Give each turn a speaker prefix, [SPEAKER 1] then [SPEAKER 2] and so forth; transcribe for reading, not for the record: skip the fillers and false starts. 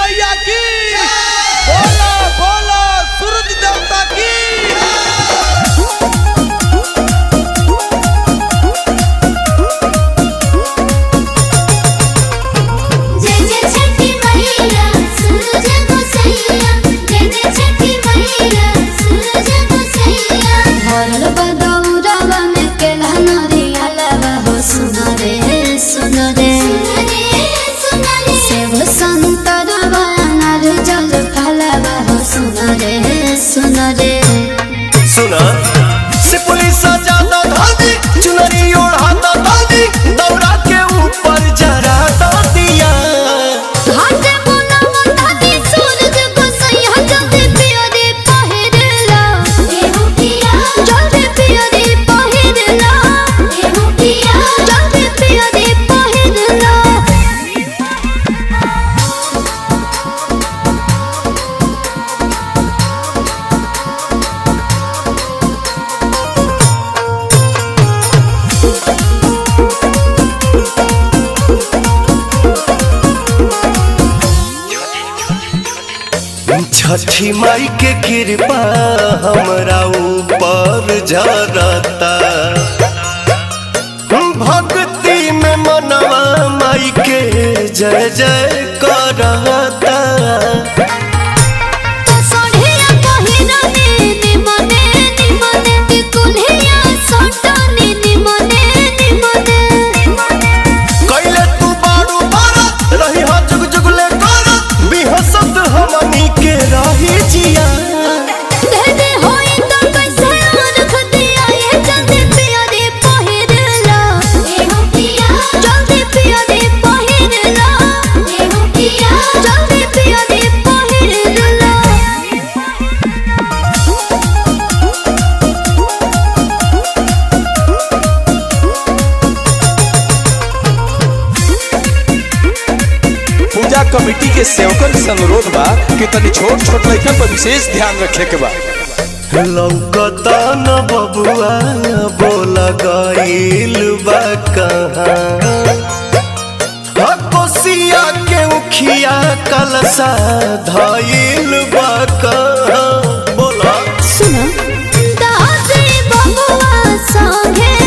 [SPEAKER 1] मैया की बोलो बोलो सूरज देवता की।
[SPEAKER 2] सुना से पुलिस ज्यादा धादी चुनरी ओढ़ाता दादी दौरा के ऊपर जरा दिया
[SPEAKER 3] घाटे बोला दादी सूरज को सैया जल्दी पियरे पहिरला एहु पिया जल्दी पियरे पहिरला एहु पिया जल्दी पियरे पहिरला।
[SPEAKER 2] छठी माई के कृपा हमरा ऊपर जरता भक्ति में मनवा माई के जय जय करता।
[SPEAKER 3] तो सोढ़िया पहिरने निमने निमने कुल्हिया सोटने निमने निमने
[SPEAKER 2] कैले तू बारू बारा रही हा जुग जुगले करा बिहसत हमनी के रही जिया
[SPEAKER 3] दे दे होई तो कैसे रख दिया ये जल्दी पियरे पहिरला एहु पिया जल्दी पियरे पहिरला एहु पिया जल्दी पियरे पहिरला।
[SPEAKER 1] पूजा कमेटी के सेवकन से अनुरोध बा कि तनी छोट छोट लड़कन पर विशेष ध्यान रखे के बा।
[SPEAKER 2] लौकता न बबुआ बोल गईल बा कहाँ कोसिया के उखिया कलसा धईल बा कहाँ बोला
[SPEAKER 3] सुना दादी बबुआ संगे